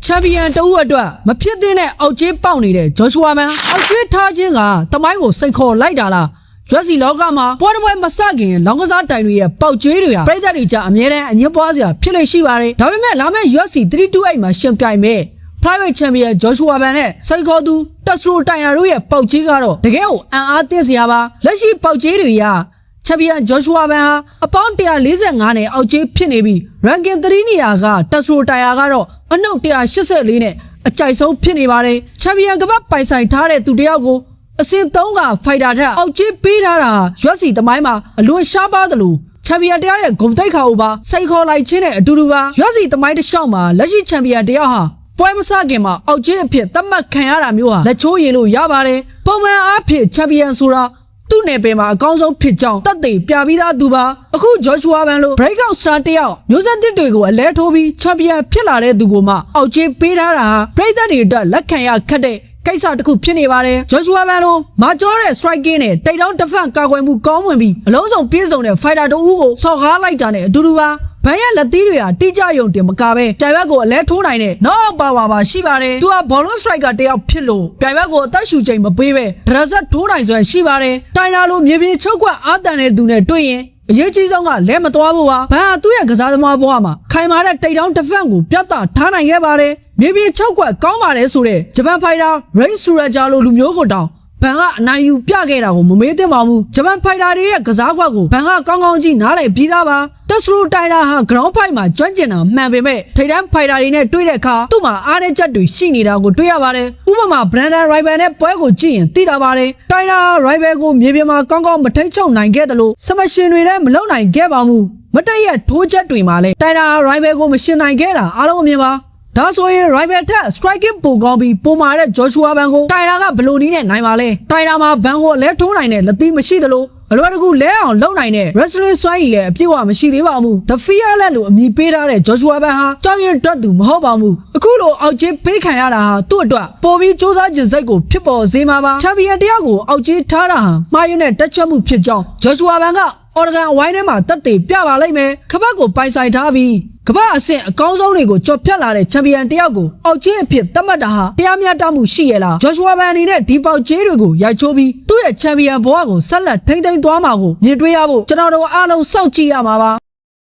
Champion တူအတွက်မဖြစ်သင့်တဲ့အောက်ကျင်းပေါက်နေတဲ့ Joshua Man အောက်ကျင်းထားခြင်းကတမိုင်းကိုစိတ်ခေါ်လိုက်တာလားရွက်စီလောကမှာပွဲတစ်ပွဲမစခင်လောင်းကစားတိုင်တွေရဲ့ပေါက်ကျွေးတွေဟာပြည်သက်တွေကြားအမြဲတမ်းအငြင်းပွားစရာဖြစ်နေရှိပါတယ်ဒါပေမဲ့လာမယ့် UFC 328မှာရှင်ပြိုင်မဲ့ Private Champion Joshua Man နဲ့စိတ်ခေါ်သူတက်စရိုတိုင်ယာတို့ရဲ့ပေါက်ကြီးကတော့တကယ်ကိုအံ့အားသင့်စရာပါလက်ရှိပေါက်ကြီးတွေက Champion Joshua Man ဟာအပေါင်း145နဲ့အောက်ကြီးဖြစ်နေပြီး ranking 3နေရာကတက်စရိုတိုင်ယာကတော့အနှုတ်184နဲ့အကြိုက်ဆုံးဖြစ်နေပါတယ် Champion ကပတ်ပိုင်ဆိုင်ထားတဲ့သူတယောက်ကိုအစင်3ကဖိုက်တာထက်အောက်ကြီးပေးထားတာရွက်စီတမိုင်းမှာအလွန်ရှားပါသလို Champion တယောက်ရဲ့ဂုဏ်သိက္ခာကိုပါစိတ်ခေါ်လိုက်ခြင်းနဲ့အတူတူပါရွက်စီတမိုင်းတစ်လျှောက်မှာလက်ရှိ Champion တယောက်ဟာပွဲမစခင်မှာအောက်ကြီးအဖြစ်သတ်မှတ်ခံရတာမျိုးဟာလက်ချိုးရည်လို့ရပါတယ်ပုံမှန်အားဖြင့် Champion ဆိုတာသူ့နယ်ပယ်မှာအကောင်းဆုံးဖြစ်ကြောင်းတတ်သိပြပြီးသားသူပါအခု Joshua Man လို့ breakout star တယောက်မျိုးဆက်သစ်တွေကိုအလဲထိုးပြီး Champion ဖြစ်လာတဲ့သူကိုမှအောက်ကြီးပေးထားတာဟာပြည်သက်တွေအတွက်လက်ခံရခက်တဲ့ကိစ္စတစ်ခုဖြစ်နေပါတယ် Joshua Man လို့မာကျော်တဲ့ striking နဲ့တိတ်တောင်း defense ကာကွယ်မှုကောင်းဝင်ပြီးအလုံးစုံပြည့်စုံတဲ့ fighter တို့ဦးကိုဆော့ကားလိုက်တာနဲ့အတူတူပါဘန်ရဲ့လက်သီးတွေဟာတိကျယုံတင်မကပဲပြိုင်ဘက်ကိုအလဲထိုးနိုင်တဲ့နောက်ပါပါရှိပါတယ်သူက ballon striker တယောက်ဖြစ်လို့ပြိုင်ဘက်ကိုအသက်ရှူချိန်မပေးပဲဒရက်ဆက်ထိုးနိုင်စွမ်းရှိပါတယ်တိုင်နာလိုမြေပြင်ချုပ်ကွက်အားတန်တဲ့သူနဲ့တွေ့ရင်အရေးကြီးဆုံးကလဲမသွားဖို့ပါဘန်ဟာသူ့ရဲ့ကစားသမားဘဝမှာခိုင်မာတဲ့တိတ်တောင်း defense ကိုပြတ်သားထားနိုင်ခဲ့ပါတယ်မြေပြင်ချုပ်ကွက်ကောင်းပါတယ်ဆိုတဲ့ဂျပန်ဖိုက်တာ Ray Suraja လိုလူမျိုးကိုတောင်ဘန်ကအနိုင်ယူပြခဲ့တာကိုမမေ့သင့်ပါဘူးဂျပန်ဖိုက်တာတွေရဲ့ကစားကွက်ကိုဘန်ကကောင်းကောင်းကြီးနားလည်ပြီးသားပါတက်စရိုတိုင်တာဟာ ground fight မှာကျွမ်းကျင်တာမှန်ပေမဲ့ထိပ်တန်းဖိုက်တာတွေနဲ့တွေ့တဲ့အခါသူ့မှာအားနည်းချက်တွေရှိနေတာကိုတွေ့ရပါတယ်ဥပမာ Brandon Rival နဲ့ပွဲကိုကြည့်ရင်သိတာပါတယ်တိုင်တာ Rival ကိုမြေပြင်မှာကောင်းကောင်းမထိန်ချုပ်နိုင်ခဲ့တယ်လို့စမရှင်တွေလည်းမလုံနိုင်ခဲ့ပါဘူးမတည့်ရထိုးချက်တွေမှာလည်းတိုင်တာ Rival ကိုမရှင်နိုင်ခဲ့တာအားလုံးအမြင်ပါဒါဆိုရင် rival ထက် striking ပိုကောင်းပြီးပုံမာတဲ့ Joshua Man ကိုတိုင်တာကဘလို့နည်းနဲ့နိုင်ပါလဲတိုင်တာမှာဘန်ကိုလဲထိုးနိုင်တဲ့လက်သီးမရှိသလိုအလွယ်တကူလဲအောင်လုပ်နိုင်တဲ့ wrestling စွမ်းရည်လည်းအပြည့်အဝမရှိသေးပါဘူး The Fearless လို့အမည်ပေးထားတဲ့ Joshua Man ဟာကြောက်ရွံ့တတ်သူမဟုတ်ပါဘူးအခုလိုအောက်ကြီးပေးခံရတာဟာသူ့အတွက်ပိုပြီးစူးစမ်းခြင်းစိတ်ကိုဖြစ်ပေါ်စေမှာပါ Champion တယောက်ကိုအောက်ကြီးထားတာဟာမှားယွင်းတဲ့တက်ချက်မှုဖြစ်ကြောင်း Joshua Man က Oregon ဝိုင်းထဲမှာတက်သေးပြပါလိမ့်မယ်ခပတ်ကိုပိုင်ဆိုင်ထားပြီးကမ္ဘာအဆင့်အကောင်းဆုံးတွေကိုကြော်ဖြတ်လာတဲ့ Champion တယောက်ကိုအောက်ကြီးအဖြစ်သတ်မှတ်တာဟာတရားမျှတမှုရှိရလား Joshua Man အနေနဲ့ဒီပေါက်ကြီးတွေကိုရိုက်ချိုးပြီးသူ့ရဲ့ Champion ဘဝကိုဆက်လက်ထိန်းသိမ်းသွားမှာကိုမြင်တွေ့ရဖို့ကျွန်တော်တို့အားလုံးစောင့်ကြည့်ရမှာပါ